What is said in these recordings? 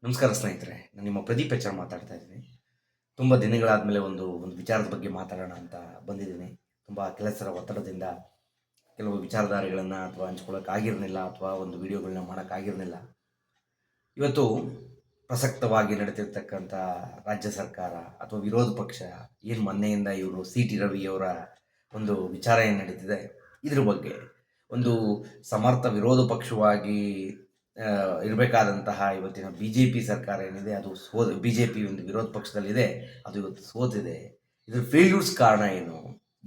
ನಮಸ್ಕಾರ ಸ್ನೇಹಿತರೆ, ನಾನು ನಿಮ್ಮ ಪ್ರದೀಪ್ ಎಚ್ ಆರ್ ಮಾತಾಡ್ತಾ ಇದ್ದೀನಿ. ತುಂಬ ದಿನಗಳಾದ ಮೇಲೆ ಒಂದು ವಿಚಾರದ ಬಗ್ಗೆ ಮಾತಾಡೋಣ ಅಂತ ಬಂದಿದ್ದೀನಿ. ತುಂಬ ಕೆಲಸದ ಒತ್ತಡದಿಂದ ಕೆಲವು ವಿಚಾರಧಾರೆಗಳನ್ನು ಅಥವಾ ಹಂಚ್ಕೊಳ್ಳೋಕ್ಕಾಗಿರಲಿಲ್ಲ ಅಥವಾ ಒಂದು ವಿಡಿಯೋಗಳನ್ನ ಮಾಡೋಕ್ಕಾಗಿರಲಿಲ್ಲ. ಇವತ್ತು ಪ್ರಸಕ್ತವಾಗಿ ನಡೀತಿರ್ತಕ್ಕಂಥ ರಾಜ್ಯ ಸರ್ಕಾರ ಅಥವಾ ವಿರೋಧ ಪಕ್ಷ ಏನು ಮೊನ್ನೆಯಿಂದ ಇವರು ಸಿ ಟಿ ರವಿಯವರ ಒಂದು ವಿಚಾರ ಏನು ನಡೀತಿದೆ, ಇದ್ರ ಬಗ್ಗೆ ಒಂದು ಸಮರ್ಥ ವಿರೋಧ ಪಕ್ಷವಾಗಿ ಇರಬೇಕಾದಂತಹ ಇವತ್ತಿನ ಬಿ ಜೆ ಪಿ ಸರ್ಕಾರ ಏನಿದೆ ಅದು ಬಿ ಜೆ ಪಿ ಒಂದು ವಿರೋಧ ಪಕ್ಷದಲ್ಲಿದೆ, ಅದು ಇವತ್ತು ಸೋತಿದೆ. ಇದ್ರ ಫೇಲ್ಯೂರ್ಸ್ ಕಾರಣ ಏನು,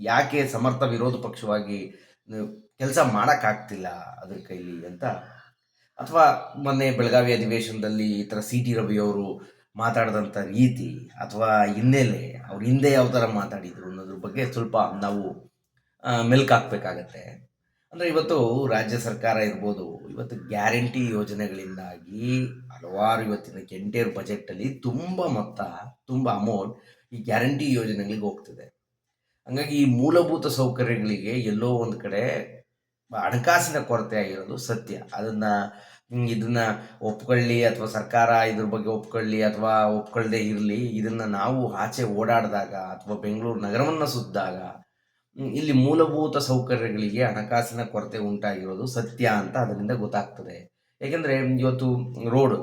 ಯಾಕೆ ಸಮರ್ಥ ವಿರೋಧ ಪಕ್ಷವಾಗಿ ಕೆಲಸ ಮಾಡೋಕ್ಕಾಗ್ತಿಲ್ಲ ಅದ್ರ ಕೈಲಿ ಅಂತ, ಅಥವಾ ಮೊನ್ನೆ ಬೆಳಗಾವಿ ಅಧಿವೇಶನದಲ್ಲಿ ಈ ಥರ ಸಿ ಟಿ ರವಿಯವರು ಮಾತಾಡಿದಂಥ ರೀತಿ ಅಥವಾ ಹಿನ್ನೆಲೆ, ಅವ್ರ ಹಿಂದೆ ಯಾವ ಥರ ಮಾತಾಡಿದರು ಅನ್ನೋದ್ರ ಬಗ್ಗೆ ಸ್ವಲ್ಪ ನಾವು ಮೆಲ್ಕಾಕ್ಬೇಕಾಗತ್ತೆ. ಅಂದರೆ ಇವತ್ತು ರಾಜ್ಯ ಸರ್ಕಾರ ಇರ್ಬೋದು, ಇವತ್ತು ಗ್ಯಾರಂಟಿ ಯೋಜನೆಗಳಿಂದಾಗಿ ಹಲವಾರು ಇವತ್ತಿನ ಎಂಟೈರ್ ಬಜೆಟಲ್ಲಿ ತುಂಬ ಮೊತ್ತ, ತುಂಬ ಅಮೌಂಟ್ ಈ ಗ್ಯಾರಂಟಿ ಯೋಜನೆಗಳಿಗೆ ಹೋಗ್ತಿದೆ. ಹಾಗಾಗಿ ಈ ಮೂಲಭೂತ ಸೌಕರ್ಯಗಳಿಗೆ ಎಲ್ಲೋ ಒಂದು ಕಡೆ ಹಣಕಾಸಿನ ಕೊರತೆ ಆಗಿರೋದು ಸತ್ಯ. ಇದನ್ನ ಒಪ್ಕೊಳ್ಳಿ ಅಥವಾ ಸರ್ಕಾರ ಇದ್ರ ಬಗ್ಗೆ ಒಪ್ಕೊಳ್ಳಿ ಅಥವಾ ಒಪ್ಕೊಳ್ಳದೆ ಇರಲಿ, ಇದನ್ನು ನಾವು ಆಚೆ ಓಡಾಡಿದಾಗ ಅಥವಾ ಬೆಂಗಳೂರು ನಗರವನ್ನು ಸುತ್ತಿದಾಗ ಇಲ್ಲಿ ಮೂಲಭೂತ ಸೌಕರ್ಯಗಳಿಗೆ ಹಣಕಾಸಿನ ಕೊರತೆ ಉಂಟಾಗಿರೋದು ಸತ್ಯ ಅಂತ ಅದರಿಂದ ಗೊತ್ತಾಗ್ತದೆ. ಏಕೆಂದರೆ ಇವತ್ತು ರೋಡ್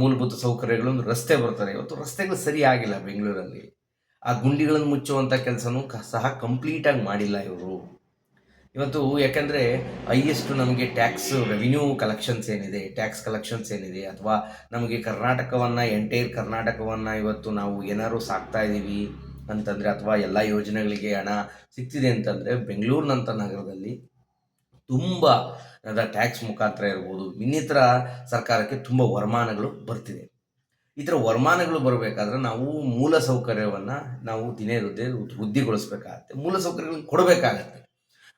ಮೂಲಭೂತ ಸೌಕರ್ಯಗಳು, ರಸ್ತೆ ಬರ್ತಾರೆ, ಇವತ್ತು ರಸ್ತೆಗಳು ಸರಿ ಆಗಿಲ್ಲ ಬೆಂಗಳೂರಲ್ಲಿ. ಆ ಗುಂಡಿಗಳನ್ನು ಮುಚ್ಚುವಂಥ ಕೆಲಸನೂ ಸಹ ಕಂಪ್ಲೀಟಾಗಿ ಮಾಡಿಲ್ಲ ಇವರು ಇವತ್ತು. ಯಾಕೆಂದರೆ ಹೈಯೆಸ್ಟ್ ನಮಗೆ ಟ್ಯಾಕ್ಸ್ ರೆವಿನ್ಯೂ ಕಲೆಕ್ಷನ್ಸ್ ಏನಿದೆ, ಟ್ಯಾಕ್ಸ್ ಕಲೆಕ್ಷನ್ಸ್ ಏನಿದೆ, ಅಥವಾ ನಮಗೆ ಕರ್ನಾಟಕವನ್ನು, ಎಂಟೈರ್ ಕರ್ನಾಟಕವನ್ನು ಇವತ್ತು ನಾವು ಏನಾದ್ರು ಸಾಕ್ತಾ ಇದ್ದೀವಿ ಅಂತಂದರೆ, ಅಥವಾ ಎಲ್ಲ ಯೋಜನೆಗಳಿಗೆ ಹಣ ಸಿಗ್ತಿದೆ ಅಂತಂದರೆ, ಬೆಂಗಳೂರಿನಂಥ ನಗರದಲ್ಲಿ ತುಂಬ ಟ್ಯಾಕ್ಸ್ ಮುಖಾಂತರ ಇರ್ಬೋದು, ಇನ್ನಿತರ ಸರ್ಕಾರಕ್ಕೆ ತುಂಬ ವರಮಾನಗಳು ಬರ್ತಿದೆ. ಈ ಥರ ವರಮಾನಗಳು ಬರಬೇಕಾದ್ರೆ ನಾವು ಮೂಲ ಸೌಕರ್ಯವನ್ನು ನಾವು ದಿನೇ ವೃದ್ಧಿಗೊಳಿಸ್ಬೇಕಾಗತ್ತೆ, ಮೂಲ ಸೌಕರ್ಯಗಳನ್ನು ಕೊಡಬೇಕಾಗತ್ತೆ.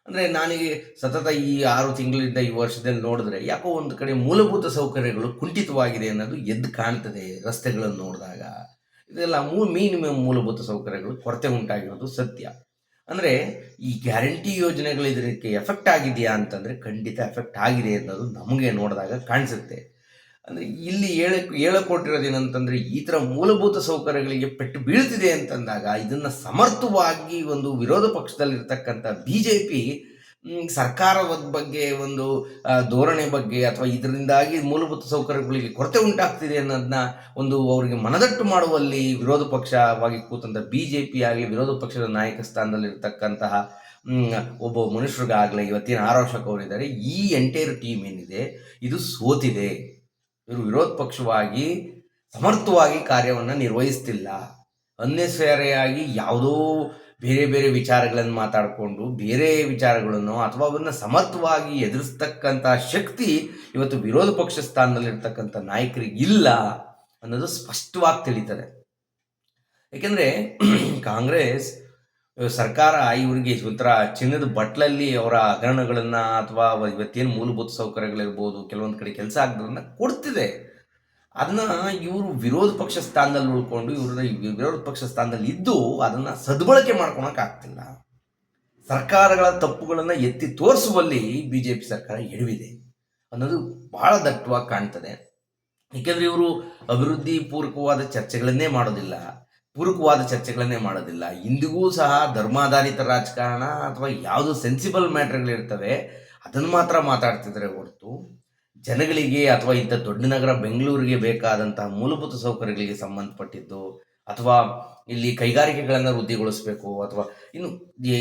ಅಂದರೆ ನಾನೀಗ ಸತತ ಈ 6 ತಿಂಗಳಿಂದ ಈ ವರ್ಷದಲ್ಲಿ ನೋಡಿದ್ರೆ ಯಾಕೋ ಒಂದು ಕಡೆ ಮೂಲಭೂತ ಸೌಕರ್ಯಗಳು ಕುಂಠಿತವಾಗಿದೆ ಅನ್ನೋದು ಎದ್ದು ಕಾಣ್ತದೆ ರಸ್ತೆಗಳನ್ನು ನೋಡಿದಾಗ. ಇದೆಲ್ಲ ಮಿನಿಮಮ್ ಮೂಲಭೂತ ಸೌಕರ್ಯಗಳು ಕೊರತೆ ಉಂಟಾಗಿರೋದು ಸತ್ಯ. ಅಂದರೆ ಈ ಗ್ಯಾರಂಟಿ ಯೋಜನೆಗಳು ಇದಕ್ಕೆ ಎಫೆಕ್ಟ್ ಆಗಿದೆಯಾ ಅಂತಂದರೆ ಖಂಡಿತ ಎಫೆಕ್ಟ್ ಆಗಿದೆ ಅನ್ನೋದು ನಮಗೆ ನೋಡಿದಾಗ ಕಾಣಿಸುತ್ತೆ. ಅಂದರೆ ಇಲ್ಲಿ ಹೇಳಕೊಟ್ಟಿರೋದೇನಂತಂದರೆ, ಈ ಥರ ಮೂಲಭೂತ ಸೌಕರ್ಯಗಳಿಗೆ ಪೆಟ್ಟು ಬೀಳ್ತಿದೆ ಅಂತಂದಾಗ ಇದನ್ನು ಸಮರ್ಥವಾಗಿ ಒಂದು ವಿರೋಧ ಪಕ್ಷದಲ್ಲಿರ್ತಕ್ಕಂಥ ಬಿ ಜೆ ಪಿ ಸರ್ಕಾರದ ಬಗ್ಗೆ ಒಂದು ಧೋರಣೆ ಬಗ್ಗೆ ಅಥವಾ ಇದರಿಂದಾಗಿ ಮೂಲಭೂತ ಸೌಕರ್ಯಗಳಿಗೆ ಕೊರತೆ ಉಂಟಾಗ್ತಿದೆ ಅನ್ನೋದನ್ನ ಒಂದು ಅವರಿಗೆ ಮನದಟ್ಟು ಮಾಡುವಲ್ಲಿ ವಿರೋಧ ಪಕ್ಷವಾಗಿ ಕೂತಂಥ ಬಿ ಜೆ ಪಿ ಆಗಲಿ, ವಿರೋಧ ಪಕ್ಷದ ನಾಯಕ ಸ್ಥಾನದಲ್ಲಿರ್ತಕ್ಕಂತಹ ಒಬ್ಬ ಮನುಷ್ಯರಿಗಾಗಲಿ, ಇವತ್ತಿನ ಆರೋಷಕ್ ಅವರಿದ್ದಾರೆ, ಈ ಎಂಟೈರ್ ಟೀಮ್ ಏನಿದೆ ಇದು ಸೋತಿದೆ. ಇವರು ವಿರೋಧ ಪಕ್ಷವಾಗಿ ಸಮರ್ಥವಾಗಿ ಕಾರ್ಯವನ್ನು ನಿರ್ವಹಿಸ್ತಿಲ್ಲ. ಅನ್ನೆಸರಿಯಾಗಿ ಯಾವುದೋ ಬೇರೆ ಬೇರೆ ವಿಚಾರಗಳನ್ನು ಮಾತಾಡಿಕೊಂಡು ಬೇರೆ ವಿಚಾರಗಳನ್ನು ಅಥವಾ ಅವನ್ನ ಸಮರ್ಥವಾಗಿ ಎದುರಿಸ್ತಕ್ಕಂಥ ಶಕ್ತಿ ಇವತ್ತು ವಿರೋಧ ಪಕ್ಷ ಸ್ಥಾನದಲ್ಲಿರ್ತಕ್ಕಂಥ ನಾಯಕರಿಗೆ ಇಲ್ಲ ಅನ್ನೋದು ಸ್ಪಷ್ಟವಾಗಿ ತಿಳಿತದೆ. ಏಕೆಂದರೆ ಕಾಂಗ್ರೆಸ್ ಸರ್ಕಾರ ಇವರಿಗೆ ಒಂಥರ ಚಿನ್ನದ ಬಟ್ಲಲ್ಲಿ ಅವರ ಹಗರಣಗಳನ್ನು ಅಥವಾ ಇವತ್ತೇನು ಮೂಲಭೂತ ಸೌಕರ್ಯಗಳಿರ್ಬೋದು, ಕೆಲವೊಂದು ಕಡೆ ಕೆಲಸ ಆಗದನ್ನ ಕೊಡ್ತಿದೆ. ಅದನ್ನ ಇವರು ವಿರೋಧ ಪಕ್ಷ ಸ್ಥಾನದಲ್ಲಿ ಉಳ್ಕೊಂಡು ವಿರೋಧ ಪಕ್ಷ ಸ್ಥಾನದಲ್ಲಿ ಇದ್ದು ಅದನ್ನು ಸದ್ಬಳಕೆ ಮಾಡ್ಕೊಳಕ್ಕಾಗ್ತಿಲ್ಲ. ಸರ್ಕಾರಗಳ ತಪ್ಪುಗಳನ್ನು ಎತ್ತಿ ತೋರಿಸುವಲ್ಲಿ ಬಿ ಜೆ ಪಿ ಸರ್ಕಾರ ಎಡವಿದೆ ಅನ್ನೋದು ಬಹಳ ದಟ್ಟವಾಗಿ ಕಾಣ್ತದೆ. ಏಕೆಂದರೆ ಇವರು ಅಭಿವೃದ್ಧಿ ಪೂರಕವಾದ ಚರ್ಚೆಗಳನ್ನೇ ಮಾಡೋದಿಲ್ಲ. ಇಂದಿಗೂ ಸಹ ಧರ್ಮಾಧಾರಿತ ರಾಜಕಾರಣ ಅಥವಾ ಯಾವುದು ಸೆನ್ಸಿಬಲ್ ಮ್ಯಾಟ್ರ್ಗಳಿರ್ತವೆ ಅದನ್ನು ಮಾತ್ರ ಮಾತಾಡ್ತಿದ್ರೆ ಹೊರತು ಜನಗಳಿಗೆ ಅಥವಾ ಇಂಥ ದೊಡ್ಡ ನಗರ ಬೆಂಗಳೂರಿಗೆ ಬೇಕಾದಂತಹ ಮೂಲಭೂತ ಸೌಕರ್ಯಗಳಿಗೆ ಸಂಬಂಧಪಟ್ಟಿದ್ದು ಅಥವಾ ಇಲ್ಲಿ ಕೈಗಾರಿಕೆಗಳನ್ನು ವೃದ್ಧಿಗೊಳಿಸಬೇಕು ಅಥವಾ ಇನ್ನು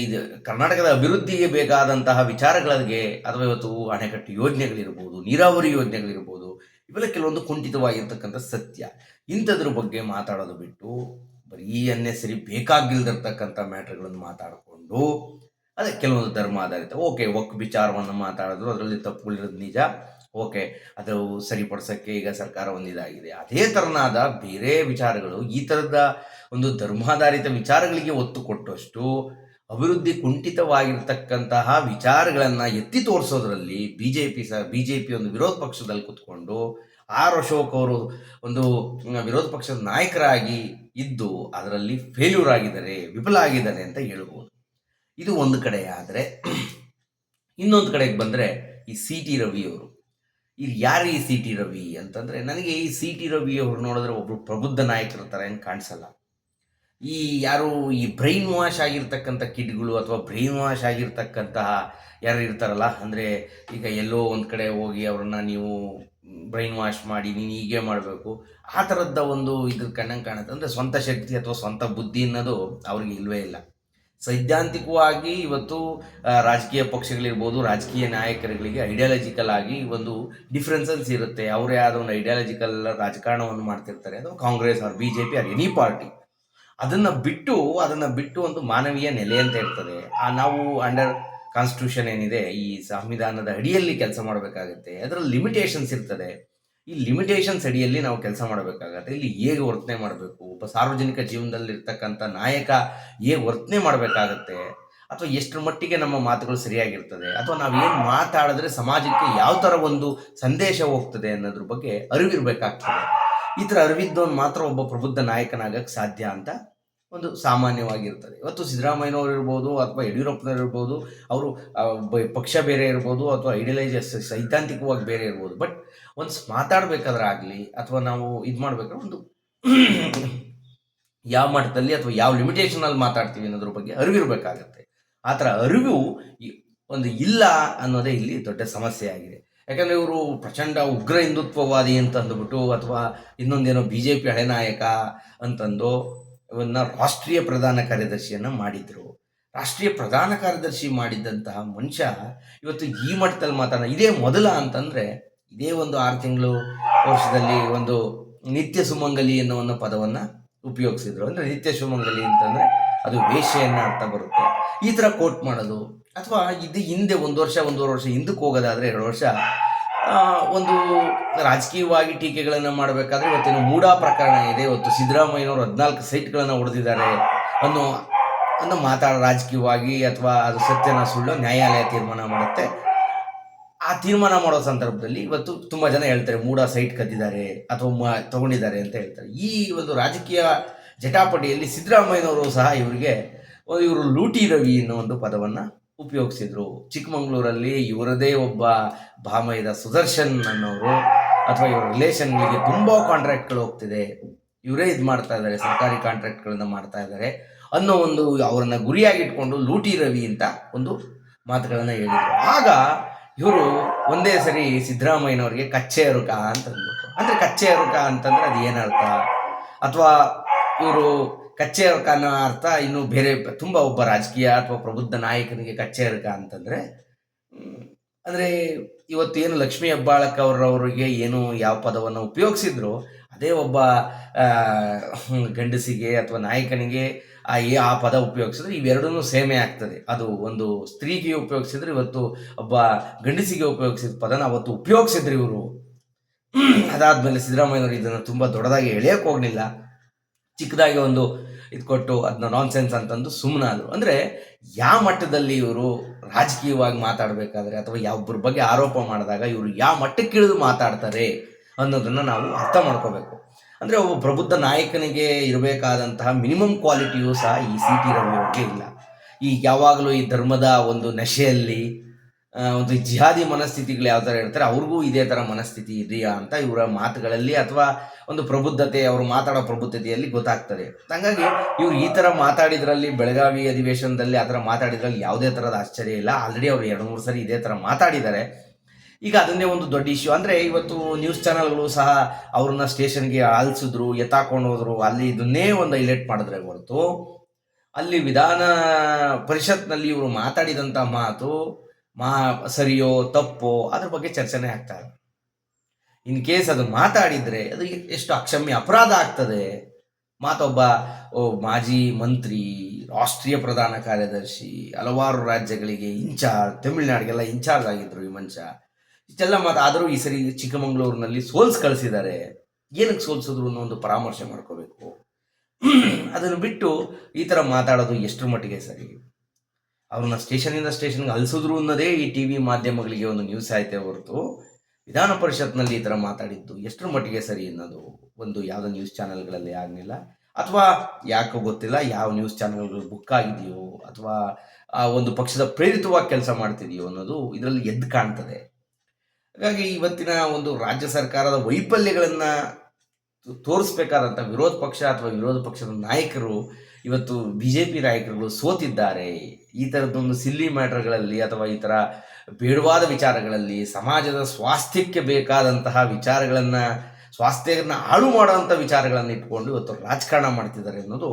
ಇದು ಕರ್ನಾಟಕದ ಅಭಿವೃದ್ಧಿಗೆ ಬೇಕಾದಂತಹ ವಿಚಾರಗಳಿಗೆ ಅಥವಾ ಇವತ್ತು ಅಣೆಕಟ್ಟು ಯೋಜನೆಗಳಿರ್ಬೋದು, ನೀರಾವರಿ ಯೋಜನೆಗಳಿರ್ಬೋದು, ಇವೆಲ್ಲ ಕೆಲವೊಂದು ಕುಂಠಿತವಾಗಿರ್ತಕ್ಕಂಥ ಸತ್ಯ. ಇಂಥದ್ರ ಬಗ್ಗೆ ಮಾತಾಡೋದು ಬಿಟ್ಟು ಬರೀ ಅನ್ನೆಸರಿ ಬೇಕಾಗಿಲ್ದಿರ್ತಕ್ಕಂಥ ಮ್ಯಾಟ್ರ್ಗಳನ್ನು ಮಾತಾಡಿಕೊಂಡು ಅದೇ ಕೆಲವೊಂದು ಧರ್ಮ ಆಧಾರಿತ ಒಕ್ ವಿಚಾರವನ್ನು ಮಾತಾಡಿದ್ರು, ಅದರಲ್ಲಿ ತಪ್ಪುಗಳಿರೋದು ನಿಜ, ಅದು ಸರಿಪಡಿಸೋಕ್ಕೆ ಈಗ ಸರ್ಕಾರ ಒಂದಿದಾಗಿದೆ. ಅದೇ ಥರನಾದ ಬೇರೆ ವಿಚಾರಗಳು, ಈ ಥರದ ಒಂದು ಧರ್ಮಾಧಾರಿತ ವಿಚಾರಗಳಿಗೆ ಒತ್ತು ಕೊಟ್ಟಷ್ಟು ಅಭಿವೃದ್ಧಿ ಕುಂಠಿತವಾಗಿರ್ತಕ್ಕಂತಹ ವಿಚಾರಗಳನ್ನು ಎತ್ತಿ ತೋರಿಸೋದ್ರಲ್ಲಿ ಬಿ ಜೆ ಪಿ ಒಂದು ವಿರೋಧ ಪಕ್ಷದಲ್ಲಿ ಕೂತ್ಕೊಂಡು ಆರ್ ಅಶೋಕ್ ಅವರು ಒಂದು ವಿರೋಧ ಪಕ್ಷದ ನಾಯಕರಾಗಿ ಇದ್ದು ಅದರಲ್ಲಿ ಫೇಲ್ಯೂರ್ ಆಗಿದ್ದಾರೆ, ವಿಫಲ ಆಗಿದ್ದಾರೆ ಅಂತ ಹೇಳ್ಬೋದು. ಇದು ಒಂದು ಕಡೆ. ಆದರೆ ಇನ್ನೊಂದು ಕಡೆಗೆ ಬಂದರೆ ಈ ಸಿ ಟಿ ರವಿಯವರು ಯಾರು ಈ ಸಿ ಟಿ ರವಿ ಅಂತಂದರೆ, ನನಗೆ ಈ ಸಿ ಟಿ ರವಿ ಅವ್ರು ನೋಡಿದ್ರೆ ಒಬ್ಬರು ಪ್ರಬುದ್ಧ ನಾಯಕರ ಥರ ಏನು ಕಾಣಿಸಲ್ಲ. ಈ ಯಾರು ಈ ಬ್ರೈನ್ ವಾಶ್ ಆಗಿರ್ತಕ್ಕಂಥ ಕಿಡ್ಗಳು ಅಥವಾ ಬ್ರೈನ್ ವಾಶ್ ಆಗಿರ್ತಕ್ಕಂತಹ ಯಾರು ಇರ್ತಾರಲ್ಲ, ಅಂದರೆ ಈಗ ಎಲ್ಲೋ ಒಂದು ಕಡೆ ಹೋಗಿ ಅವ್ರನ್ನ ನೀವು ಬ್ರೈನ್ ವಾಶ್ ಮಾಡಿ ನೀನು ಹೀಗೆ ಮಾಡಬೇಕು, ಆ ಥರದ ಒಂದು ಇದ್ರ ಕಣ್ಣಂಗೆ ಕಾಣುತ್ತೆ. ಅಂದರೆ ಸ್ವಂತ ಶಕ್ತಿ ಅಥವಾ ಸ್ವಂತ ಬುದ್ಧಿ ಅನ್ನೋದು ಅವ್ರಿಗೆ ಇಲ್ಲವೇ ಇಲ್ಲ. ಸೈದ್ಧಾಂತಿಕವಾಗಿ ಇವತ್ತು ರಾಜಕೀಯ ಪಕ್ಷಗಳಿರ್ಬೋದು, ರಾಜಕೀಯ ನಾಯಕರುಗಳಿಗೆ ಐಡಿಯಾಲಜಿಕಲ್ ಆಗಿ ಒಂದು ಡಿಫ್ರೆನ್ಸಸ್ ಇರುತ್ತೆ. ಅವರೇ ಆದ ಒಂದು ಐಡಿಯಾಲಜಿಕಲ್ ರಾಜಕಾರಣವನ್ನು ಮಾಡ್ತಿರ್ತಾರೆ. ಅದು Congress or B J P or any party. ಅದನ್ನು ಬಿಟ್ಟು ಒಂದು ಮಾನವೀಯ ನೆಲೆ ಅಂತ ಇರ್ತದೆ. ನಾವು ಅಂಡರ್ ಕಾನ್ಸ್ಟಿಟ್ಯೂಷನ್ ಏನಿದೆ, ಈ ಸಂವಿಧಾನದ ಅಡಿಯಲ್ಲಿ ಕೆಲಸ ಮಾಡಬೇಕಾಗತ್ತೆ. ಅದರಲ್ಲಿ ಲಿಮಿಟೇಷನ್ಸ್ ಇರ್ತದೆ. ಈ ಲಿಮಿಟೇಷನ್ಸ್ ಅಡಿಯಲ್ಲಿ ನಾವು ಕೆಲಸ ಮಾಡಬೇಕಾಗತ್ತೆ. ಇಲ್ಲಿ ಹೇಗೆ ವರ್ತನೆ ಮಾಡಬೇಕು, ಒಬ್ಬ ಸಾರ್ವಜನಿಕ ಜೀವನದಲ್ಲಿರ್ತಕ್ಕಂಥ ನಾಯಕ ಹೇಗೆ ವರ್ತನೆ ಮಾಡಬೇಕಾಗತ್ತೆ, ಅಥವಾ ಎಷ್ಟರ ಮಟ್ಟಿಗೆ ನಮ್ಮ ಮಾತುಗಳು ಸರಿಯಾಗಿರ್ತದೆ, ಅಥವಾ ನಾವೇನು ಮಾತಾಡಿದ್ರೆ ಸಮಾಜಕ್ಕೆ ಯಾವ ಥರ ಒಂದು ಸಂದೇಶ ಹೋಗ್ತದೆ ಅನ್ನೋದ್ರ ಬಗ್ಗೆ ಅರಿವಿರಬೇಕಾಗ್ತದೆ. ಈ ಥರ ಅರಿವಿದ್ದವನು ಮಾತ್ರ ಒಬ್ಬ ಪ್ರಬುದ್ಧ ನಾಯಕನಾಗಕ್ಕೆ ಸಾಧ್ಯ ಅಂತ ಒಂದು ಸಾಮಾನ್ಯವಾಗಿರ್ತದೆ. ಇವತ್ತು ಸಿದ್ದರಾಮಯ್ಯನವರು ಇರ್ಬೋದು ಅಥವಾ ಯಡಿಯೂರಪ್ಪನವ್ರು ಇರ್ಬೋದು, ಅವರು ಪಕ್ಷ ಬೇರೆ ಇರ್ಬೋದು ಅಥವಾ ಸೈದ್ಧಾಂತಿಕವಾಗಿ ಬೇರೆ ಇರ್ಬೋದು. ಬಟ್ ಒನ್ಸ್ ಮಾತಾಡಬೇಕಾದ್ರೆ ಆಗಲಿ ಅಥವಾ ನಾವು ಇದು ಮಾಡಬೇಕಾದ್ರೆ ಒಂದು ಯಾವ ಮಟ್ಟದಲ್ಲಿ ಅಥವಾ ಯಾವ ಲಿಮಿಟೇಷನಲ್ಲಿ ಮಾತಾಡ್ತೀವಿ ಅನ್ನೋದ್ರ ಬಗ್ಗೆ ಅರಿವಿರಬೇಕಾಗತ್ತೆ. ಆ ಥರ ಅರಿವು ಒಂದು ಇಲ್ಲ ಅನ್ನೋದೇ ಇಲ್ಲಿ ದೊಡ್ಡ ಸಮಸ್ಯೆ ಆಗಿದೆ. ಯಾಕಂದರೆ ಇವರು ಪ್ರಚಂಡ ಉಗ್ರ ಹಿಂದುತ್ವವಾದಿ ಅಂತ ಅಂದುಬಿಟ್ಟು ಅಥವಾ ಇನ್ನೊಂದೇನೋ ಬಿ ಜೆ ಪಿ ಹಳೆ ನಾಯಕ ಅಂತಂದು ಇವನ್ನ ರಾಷ್ಟ್ರೀಯ ಪ್ರಧಾನ ಕಾರ್ಯದರ್ಶಿಯನ್ನು ಮಾಡಿದರು. ರಾಷ್ಟ್ರೀಯ ಪ್ರಧಾನ ಕಾರ್ಯದರ್ಶಿ ಮಾಡಿದ್ದಂತಹ ಮನುಷ್ಯ ಇವತ್ತು ಈ ಮಟ್ಟದಲ್ಲಿ ಮಾತಾಡೋಣ ಇದೇ ಮೊದಲ ಅಂತಂದರೆ, ಇದೇ ಒಂದು 6 ತಿಂಗಳು ವರ್ಷದಲ್ಲಿ ಒಂದು ನಿತ್ಯ ಸುಮಂಗಲಿ ಅನ್ನೋ ಒಂದು ಪದವನ್ನು ಉಪಯೋಗಿಸಿದ್ರು. ಅಂದರೆ ನಿತ್ಯ ಸುಮಂಗಲಿ ಅಂತಂದರೆ ಅದು ವೇಶ್ಯೆಯನ್ನು ಅರ್ಥ ಬರುತ್ತೆ. ಈ ಥರ ಕೋಟ್ ಮಾಡೋದು, ಅಥವಾ ಇದು ಹಿಂದೆ 1 ವರ್ಷ 1.5 ವರ್ಷ ಹಿಂದಕ್ಕೆ ಹೋಗೋದಾದರೆ 2 ವರ್ಷ ಒಂದು ರಾಜಕೀಯವಾಗಿ ಟೀಕೆಗಳನ್ನು ಮಾಡಬೇಕಾದ್ರೆ ಇವತ್ತೇನು ಮೂಡಾ ಪ್ರಕರಣ ಇದೆ, ಇವತ್ತು ಸಿದ್ದರಾಮಯ್ಯನವರು 14 ಸೈಟ್ಗಳನ್ನು ಹೊಡೆದಿದ್ದಾರೆ ಅನ್ನೋ ರಾಜಕೀಯವಾಗಿ ಅಥವಾ ಅದು ಸತ್ಯನ ಸುಳ್ಳು ನ್ಯಾಯಾಲಯ ತೀರ್ಮಾನ ಮಾಡುತ್ತೆ. ಆ ತೀರ್ಮಾನ ಮಾಡೋ ಸಂದರ್ಭದಲ್ಲಿ ಇವತ್ತು ತುಂಬ ಜನ ಹೇಳ್ತಾರೆ ಮೂಡಾ ಸೈಟ್ ಕದ್ದಿದ್ದಾರೆ ಅಥವಾ ತಗೊಂಡಿದ್ದಾರೆ ಅಂತ ಹೇಳ್ತಾರೆ. ಈ ಒಂದು ರಾಜಕೀಯ ಜಟಾಪಟಿಯಲ್ಲಿ ಸಿದ್ದರಾಮಯ್ಯನವರು ಸಹ ಇವರು ಲೂಟಿ ರವಿ ಅನ್ನೋ ಒಂದು ಪದವನ್ನು ಉಪಯೋಗಿಸಿದ್ರು. ಚಿಕ್ಕಮಗಳೂರಲ್ಲಿ ಇವರದೇ ಒಬ್ಬ ಭಾಮೈದ ಸುದರ್ಶನ್ ಅನ್ನೋರು ಅಥವಾ ಇವರ ರಿಲೇಷನ್ಗಳಿಗೆ ತುಂಬ ಕಾಂಟ್ರಾಕ್ಟ್ಗಳು ಹೋಗ್ತಿದೆ, ಇವರೇ ಇದು ಮಾಡ್ತಾ ಇದ್ದಾರೆ, ಸರ್ಕಾರಿ ಕಾಂಟ್ರಾಕ್ಟ್ಗಳನ್ನ ಮಾಡ್ತಾ ಇದ್ದಾರೆ ಅನ್ನೋ ಒಂದು ಅವರನ್ನು ಗುರಿಯಾಗಿಟ್ಕೊಂಡು ಲೂಟಿ ರವಿ ಅಂತ ಒಂದು ಮಾತುಗಳನ್ನು ಹೇಳಿದರು. ಆಗ ಇವರು ಒಂದೇ ಸರಿ ಸಿದ್ದರಾಮಯ್ಯನವ್ರಿಗೆ ಕಚ್ಚೆ ಅರುಕ ಅಂತ ಅಂದ್ಬಿಟ್ರು. ಅಂದರೆ ಕಚ್ಚೆ ಅರುಕ ಅಂತಂದರೆ ಅದು ಏನರ್ಥ, ಅಥವಾ ಇವರು ಕಚ್ಚೆ ಅರುಕ ಅನ್ನೋ ಅರ್ಥ ಇನ್ನು ಬೇರೆ ತುಂಬ ಒಬ್ಬ ರಾಜಕೀಯ ಅಥವಾ ಪ್ರಬುದ್ಧ ನಾಯಕನಿಗೆ ಕಚ್ಚೆ ಅರುಕ ಅಂತಂದರೆ, ಅಂದರೆ ಇವತ್ತು ಏನು ಲಕ್ಷ್ಮೀ ಹೆಬ್ಬಾಳಕರ್ ಅವರವರಿಗೆ ಏನು ಯಾವ ಪದವನ್ನು ಉಪಯೋಗಿಸಿದ್ರು ಅದೇ ಒಬ್ಬ ಗಂಡಸಿಗೆ ಅಥವಾ ನಾಯಕನಿಗೆ ಆ ಪದ ಉಪಯೋಗಿಸಿದ್ರೆ ಇವೆರಡೂ ಸೇಮೆ ಆಗ್ತದೆ. ಅದು ಒಂದು ಸ್ತ್ರೀಗೆ ಉಪಯೋಗಿಸಿದ್ರೆ ಇವತ್ತು ಒಬ್ಬ ಗಂಡಸಿಗೆ ಉಪಯೋಗಿಸಿದ ಪದನ ಅವತ್ತು ಉಪಯೋಗಿಸಿದ್ರು ಇವರು. ಅದಾದಮೇಲೆ ಸಿದ್ದರಾಮಯ್ಯನವರು ಇದನ್ನು ತುಂಬ ದೊಡ್ಡದಾಗಿ ಎಳೆಯೋಕೆ ಹೋಗಲಿಲ್ಲ, ಚಿಕ್ಕದಾಗಿ ಒಂದು ಇದು ಕೊಟ್ಟು ಅದನ್ನ ನಾನ್ಸೆನ್ಸ್ ಅಂತಂದು ಸುಮ್ಮನಾದರು. ಅಂದರೆ ಯಾವ ಮಟ್ಟದಲ್ಲಿ ಇವರು ರಾಜಕೀಯವಾಗಿ ಮಾತಾಡಬೇಕಾದ್ರೆ ಅಥವಾ ಯಾವೊಬ್ಬರ ಬಗ್ಗೆ ಆರೋಪ ಮಾಡಿದಾಗ ಇವರು ಯಾವ ಮಟ್ಟಕ್ಕೆ ಇಳಿದು ಮಾತಾಡ್ತಾರೆ ಅನ್ನೋದನ್ನು ನಾವು ಅರ್ಥ ಮಾಡ್ಕೋಬೇಕು. ಅಂದರೆ ಒಬ್ಬ ಪ್ರಬುದ್ಧ ನಾಯಕನಿಗೆ ಇರಬೇಕಾದಂತಹ ಮಿನಿಮಮ್ ಕ್ವಾಲಿಟಿಯೂ ಸಹ ಈ ಸಿ ಟಿ ರವಿಯವ್ರಿಗೆ ಇಲ್ಲ. ಈಗ ಯಾವಾಗಲೂ ಈ ಧರ್ಮದ ಒಂದು ನಶೆಯಲ್ಲಿ ಒಂದು ಜಿಹಾದಿ ಮನಸ್ಥಿತಿಗಳು ಯಾವ ಥರ ಇರ್ತಾರೆ ಅವ್ರಿಗೂ ಇದೇ ಥರ ಮನಸ್ಥಿತಿ ಇದೆಯಾ ಅಂತ ಇವರ ಮಾತುಗಳಲ್ಲಿ ಅಥವಾ ಒಂದು ಪ್ರಬುದ್ಧತೆ, ಅವರು ಮಾತಾಡೋ ಪ್ರಬುದ್ಧತೆಯಲ್ಲಿ ಗೊತ್ತಾಗ್ತದೆ. ಹಾಗಾಗಿ ಇವರು ಈ ಥರ ಮಾತಾಡಿದ್ರಲ್ಲಿ, ಬೆಳಗಾವಿ ಅಧಿವೇಶನದಲ್ಲಿ ಆ ಥರ ಮಾತಾಡಿದ್ರಲ್ಲಿ ಯಾವುದೇ ಥರದ ಆಶ್ಚರ್ಯ ಇಲ್ಲ. ಆಲ್ರೆಡಿ ಅವರು 2-3 ಸರಿ ಇದೇ ಥರ ಮಾತಾಡಿದ್ದಾರೆ. ಈಗ ಅದನ್ನೇ ಒಂದು ದೊಡ್ಡ ಇಶ್ಯೂ. ಅಂದರೆ ಇವತ್ತು ನ್ಯೂಸ್ ಚಾನಲ್ಗಳು ಸಹ ಅವ್ರನ್ನ ಸ್ಟೇಷನ್ಗೆ ಆಲಿಸಿದ್ರು, ಎತ್ತಾಕೊಂಡು ಹೋದ್ರು, ಅಲ್ಲಿ ಇದನ್ನೇ ಒಂದು ಹೈಲೈಟ್ ಮಾಡಿದ್ರೆ ಹೊರತು ಅಲ್ಲಿ ವಿಧಾನ ಪರಿಷತ್ನಲ್ಲಿ ಇವರು ಮಾತಾಡಿದಂಥ ಮಾತು ಸರಿಯೋ ತಪ್ಪೋ ಅದ್ರ ಬಗ್ಗೆ ಚರ್ಚೆನೇ ಆಗ್ತಾ ಇಲ್ಲ. ಇನ್ ಕೇಸ್ ಅದು ಮಾತಾಡಿದರೆ ಅದು ಎಷ್ಟು ಅಕ್ಷಮ್ಯ ಅಪರಾಧ ಆಗ್ತದೆ. ಮಾತೊಬ್ಬ ಮಾಜಿ ಮಂತ್ರಿ, ರಾಷ್ಟ್ರೀಯ ಪ್ರಧಾನ ಕಾರ್ಯದರ್ಶಿ, ಹಲವಾರು ರಾಜ್ಯಗಳಿಗೆ ಇನ್ಚಾರ್ಜ್, ತಮಿಳುನಾಡಿಗೆಲ್ಲ ಇನ್ಚಾರ್ಜ್ ಆಗಿದ್ರು ಈ ಮನುಷ್ಯ. ಇಷ್ಟೆಲ್ಲ ಆದರೂ ಈ ಸರಿ ಚಿಕ್ಕಮಗಳೂರಿನಲ್ಲಿ ಕಳಿಸಿದ್ದಾರೆ. ಏನಕ್ಕೆ ಸೋಲ್ಸಿದ್ರು ಅನ್ನೋ ಒಂದು ಪರಾಮರ್ಶೆ ಮಾಡ್ಕೋಬೇಕು. ಅದನ್ನು ಬಿಟ್ಟು ಈ ಥರ ಮಾತಾಡೋದು ಎಷ್ಟರ ಮಟ್ಟಿಗೆ ಸರಿ? ಅವ್ರನ್ನ ಸ್ಟೇಷನಿಂದ ಸ್ಟೇಷನ್ಗೆ ಅಲಿಸಿದ್ರು ಅನ್ನೋದೇ ಈ ಟಿ ವಿ ಮಾಧ್ಯಮಗಳಿಗೆ ಒಂದು ನ್ಯೂಸ್ ಆಯ್ತೇ ಹೊರತು ವಿಧಾನ ಪರಿಷತ್ನಲ್ಲಿ ಈ ಥರ ಮಾತಾಡಿದ್ದು ಎಷ್ಟರ ಮಟ್ಟಿಗೆ ಸರಿ ಅನ್ನೋದು ಒಂದು ಯಾವುದೋ ನ್ಯೂಸ್ ಚಾನೆಲ್ಗಳಲ್ಲಿ ಆಗಲಿಲ್ಲ. ಅಥವಾ ಯಾಕೋ ಗೊತ್ತಿಲ್ಲ, ಯಾವ ನ್ಯೂಸ್ ಚಾನೆಲ್ಗಳು ಬುಕ್ ಆಗಿದೆಯೋ ಅಥವಾ ಆ ಒಂದು ಪಕ್ಷದ ಪ್ರೇರಿತವಾಗಿ ಕೆಲಸ ಮಾಡ್ತಿದೆಯೋ ಅನ್ನೋದು ಇದರಲ್ಲಿ ಎದ್ದು ಕಾಣ್ತದೆ. ಹಾಗಾಗಿ ಇವತ್ತಿನ ಒಂದು ರಾಜ್ಯ ಸರ್ಕಾರದ ವೈಫಲ್ಯಗಳನ್ನು ತೋರಿಸ್ಬೇಕಾದಂಥ ವಿರೋಧ ಪಕ್ಷ ಅಥವಾ ವಿರೋಧ ಪಕ್ಷದ ನಾಯಕರು ಇವತ್ತು ಬಿ ಜೆ ಪಿ ನಾಯಕರುಗಳು ಸೋತಿದ್ದಾರೆ. ಈ ಥರದ್ದೊಂದು ಸಿಲ್ಲಿ ಮ್ಯಾಟರ್ಗಳಲ್ಲಿ ಅಥವಾ ಈ ಥರ ಬೇಡವಾದ ವಿಚಾರಗಳಲ್ಲಿ ಸಮಾಜದ ಸ್ವಾಸ್ಥ್ಯಕ್ಕೆ ಬೇಕಾದಂತಹ ವಿಚಾರಗಳನ್ನು, ಸ್ವಾಸ್ಥ್ಯವನ್ನು ಹಾಳು ಮಾಡುವಂಥ ವಿಚಾರಗಳನ್ನು ಇಟ್ಕೊಂಡು ಇವತ್ತು ರಾಜಕಾರಣ ಮಾಡ್ತಿದ್ದಾರೆ ಅನ್ನೋದು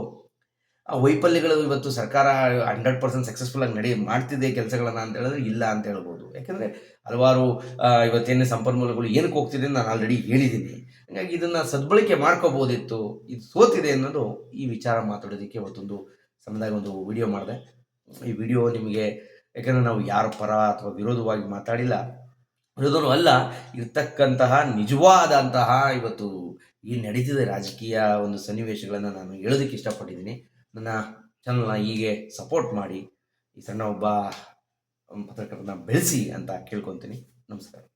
ಆ ವೈಫಲ್ಯಗಳು. ಇವತ್ತು ಸರ್ಕಾರ 100% ಸಕ್ಸಸ್ಫುಲ್ ಆಗಿ ಮಾಡ್ತಿದೆ ಕೆಲಸಗಳನ್ನು ಅಂತ ಹೇಳಿದ್ರೆ ಇಲ್ಲ ಅಂತ ಹೇಳ್ಬೋದು. ಯಾಕೆಂದರೆ ಹಲವಾರು ಇವತ್ತೇನೇ ಸಂಪನ್ಮೂಲಗಳು ಏನಕ್ಕೆ ಹೋಗ್ತಿದೆ ನಾನು ಆಲ್ರೆಡಿ ಹೇಳಿದ್ದೀನಿ. ಹಾಗಾಗಿ ಇದನ್ನು ಸದ್ಬಳಕೆ ಮಾಡ್ಕೋಬೋದಿತ್ತು. ಇದು ಸೋತಿದೆ ಅನ್ನೋದು ಈ ವಿಚಾರ ಮಾತಾಡೋದಕ್ಕೆ ಇವತ್ತೊಂದು ಸಮಯದಾಗ ಒಂದು ವಿಡಿಯೋ ಮಾಡಿದೆ. ಈ ವಿಡಿಯೋ ನಿಮಗೆ, ಯಾಕೆಂದರೆ ನಾವು ಯಾರ ಪರ ಅಥವಾ ವಿರೋಧವಾಗಿ ಮಾತಾಡಿಲ್ಲ, ವಿರೋಧನೂ ಅಲ್ಲ, ಇರ್ತಕ್ಕಂತಹ ನಿಜವಾದಂತಹ ಇವತ್ತು ಏನು ನಡೀತಿದೆ ರಾಜಕೀಯ ಒಂದು ಸನ್ನಿವೇಶಗಳನ್ನು ನಾನು ಹೇಳೋದಕ್ಕೆ ಇಷ್ಟಪಟ್ಟಿದ್ದೀನಿ. ನನ್ನ ಚಾನಲ್ನ ಹೀಗೆ ಸಪೋರ್ಟ್ ಮಾಡಿ ಈ ಸಣ್ಣ ಒಬ್ಬ ಪತ್ರಕರ್ತನ ಬೆಳೆಸಿ ಅಂತ ಕೇಳ್ಕೊತೀನಿ. ನಮಸ್ಕಾರ.